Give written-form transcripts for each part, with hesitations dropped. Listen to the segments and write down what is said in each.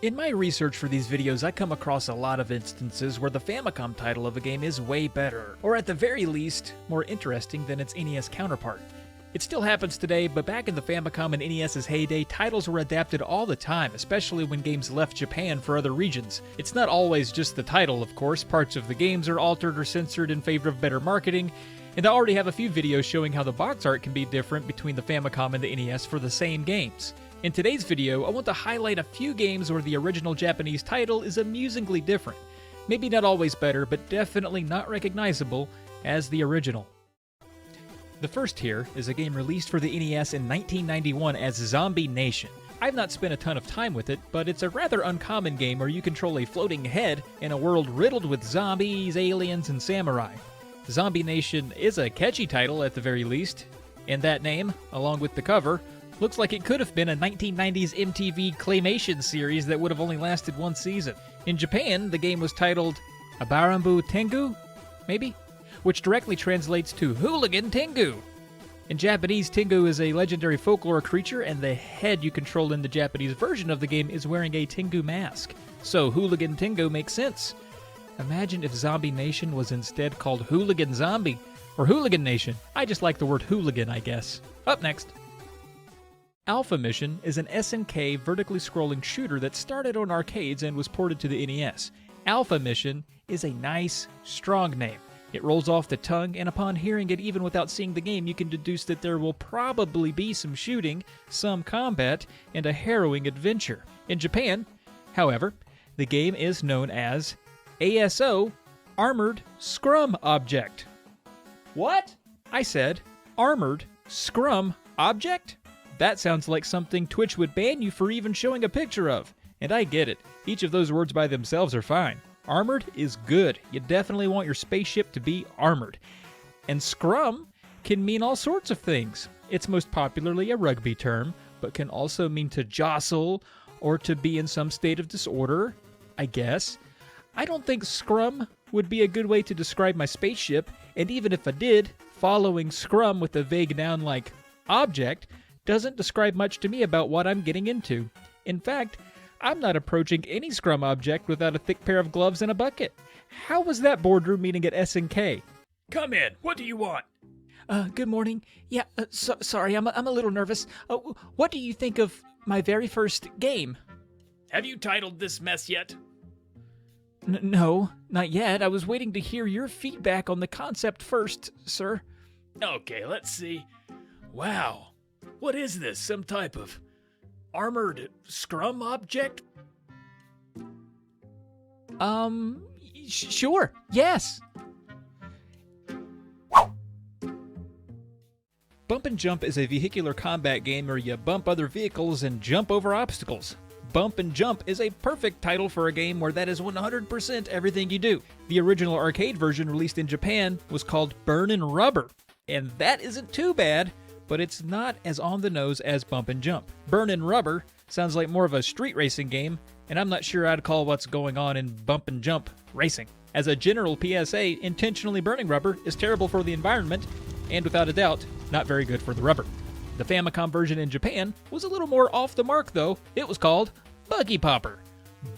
In my research for these videos, I come across a lot of instances where the Famicom title of a game is way better, or at the very least, more interesting than its NES counterpart. It still happens today, but back in the Famicom and NES's heyday, titles were adapted all the time, especially when games left Japan for other regions. It's not always just the title, of course. Parts of the games are altered or censored in favor of better marketing, and I already have a few videos showing how the box art can be different between the Famicom and the NES for the same games. In today's video, I want to highlight a few games where the original Japanese title is amusingly different. Maybe not always better, but definitely not recognizable as the original. The first here is a game released for the NES in 1991 as Zombie Nation. I've not spent a ton of time with it, but it's a rather uncommon game where you control a floating head in a world riddled with zombies, aliens, and samurai. Zombie Nation is a catchy title at the very least, and that name, along with the cover, looks like it could have been a 1990s MTV claymation series that would have only lasted one season. In Japan, the game was titled Abarambu Tengu, maybe? Which directly translates to Hooligan Tengu. In Japanese, Tengu is a legendary folklore creature, and the head you control in the Japanese version of the game is wearing a Tengu mask. So Hooligan Tengu makes sense. Imagine if Zombie Nation was instead called Hooligan Zombie, or Hooligan Nation. I just like the word hooligan, I guess. Up next. Alpha Mission is an SNK vertically scrolling shooter that started on arcades and was ported to the NES. Alpha Mission is a nice, strong name. It rolls off the tongue, and upon hearing it even without seeing the game, you can deduce that there will probably be some shooting, some combat, and a harrowing adventure. In Japan, however, the game is known as ASO, Armored Scrum Object. What? I said, Armored Scrum Object? That sounds like something Twitch would ban you for even showing a picture of. And I get it. Each of those words by themselves are fine. Armored is good. You definitely want your spaceship to be armored. And scrum can mean all sorts of things. It's most popularly a rugby term, but can also mean to jostle or to be in some state of disorder, I guess. I don't think scrum would be a good way to describe my spaceship, and even if I did, following scrum with a vague noun like object doesn't describe much to me about what I'm getting into. In fact, I'm not approaching any scrum object without a thick pair of gloves and a bucket. How was that boardroom meeting at SNK? Come in. What do you want? Good morning. Yeah, sorry, I'm a little nervous. What do you think of my very first game? Have you titled this mess yet? No, not yet. I was waiting to hear your feedback on the concept first, sir. Okay, let's see. Wow. What is this? Some type of armored scrum object? Sure. Yes. Bump and Jump is a vehicular combat game where you bump other vehicles and jump over obstacles. Bump and Jump is a perfect title for a game where that is 100% everything you do. The original arcade version released in Japan was called Burnin' Rubber, and that isn't too bad, but it's not as on the nose as Bump and Jump. Burnin' Rubber sounds like more of a street racing game, and I'm not sure I'd call what's going on in Bump and Jump racing. As a general PSA, intentionally burning rubber is terrible for the environment, and without a doubt, not very good for the rubber. The Famicom version in Japan was a little more off the mark though. It was called Buggy Popper.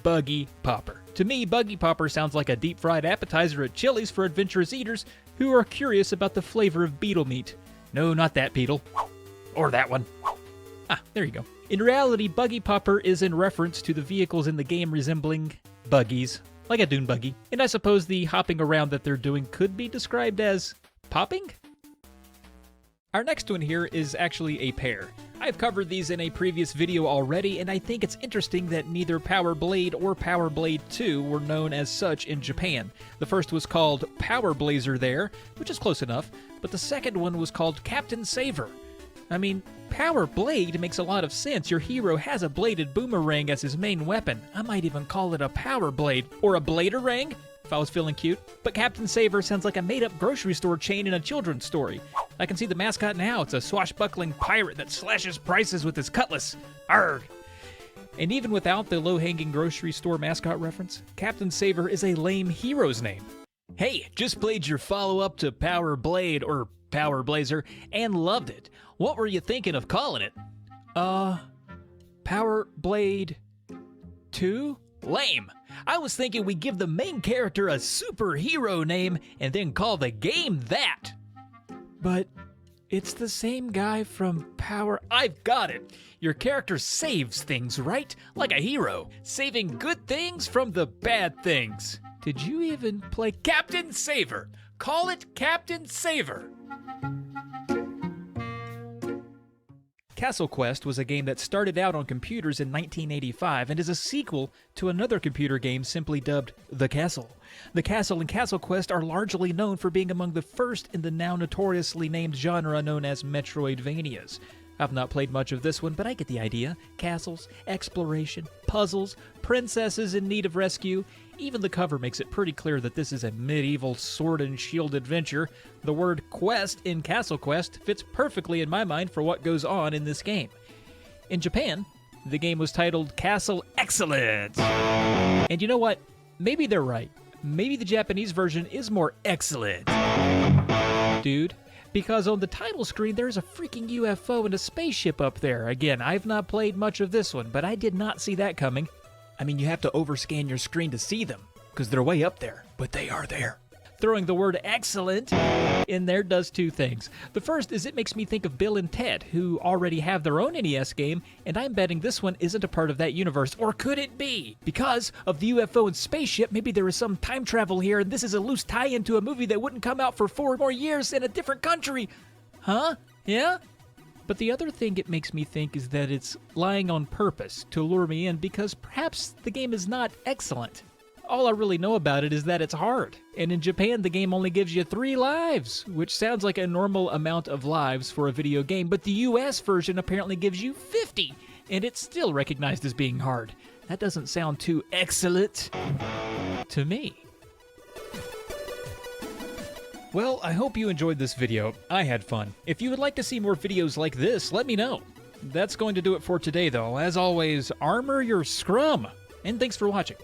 Buggy Popper. To me, Buggy Popper sounds like a deep-fried appetizer at Chili's for adventurous eaters who are curious about the flavor of beetle meat. No, not that beetle. Or that one. Ah, there you go. In reality, Buggy Popper is in reference to the vehicles in the game resembling buggies, like a dune buggy. And I suppose the hopping around that they're doing could be described as popping? Our next one here is actually a pair. I've covered these in a previous video already, and I think it's interesting that neither Power Blade or Power Blade 2 were known as such in Japan. The first was called Power Blazer there, which is close enough, but the second one was called Captain Sabre. I mean, Power Blade makes a lot of sense. Your hero has a bladed boomerang as his main weapon. I might even call it a Power Blade, or a Bladerang, if I was feeling cute. But Captain Sabre sounds like a made-up grocery store chain in a children's story. I can see the mascot now. It's a swashbuckling pirate that slashes prices with his cutlass. Arrgh! And even without the low-hanging grocery store mascot reference, Captain Sabre is a lame hero's name. Hey, just played your follow-up to Power Blade, or Power Blazer, and loved it. What were you thinking of calling it? Power Blade 2? Lame. I was thinking we'd give the main character a superhero name and then call the game that. But it's the same guy from Power. I've got it. Your character saves things, right? Like a hero, saving good things from the bad things. Did you even play Captain Sabre. Call it Captain Sabre. Castle Quest was a game that started out on computers in 1985 and is a sequel to another computer game simply dubbed The Castle. The Castle and Castle Quest are largely known for being among the first in the now notoriously named genre known as Metroidvanias. I've not played much of this one, but I get the idea. Castles, exploration, puzzles, princesses in need of rescue. Even the cover makes it pretty clear that this is a medieval sword and shield adventure. The word quest in Castle Quest fits perfectly in my mind for what goes on in this game. In Japan, the game was titled Castle Excellent. And you know what? Maybe they're right. Maybe the Japanese version is more excellent. Dude. Because on the title screen, there's a freaking UFO and a spaceship up there. Again, I've not played much of this one, but I did not see that coming. I mean, you have to overscan your screen to see them, because they're way up there, but they are there. Throwing the word excellent in there does two things. The first is it makes me think of Bill and Ted, who already have their own NES game, and I'm betting this one isn't a part of that universe. Or could it be? Because of the UFO and spaceship, maybe there is some time travel here, and this is a loose tie-in to a movie that wouldn't come out for 4 more years in a different country. Huh? Yeah? But the other thing it makes me think is that it's lying on purpose to lure me in because perhaps the game is not excellent. All I really know about it is that it's hard. And in Japan, the game only gives you 3 lives, which sounds like a normal amount of lives for a video game, but the US version apparently gives you 50, and it's still recognized as being hard. That doesn't sound too excellent to me. Well, I hope you enjoyed this video. I had fun. If you would like to see more videos like this, let me know. That's going to do it for today, though. As always, armor your scrum. And thanks for watching.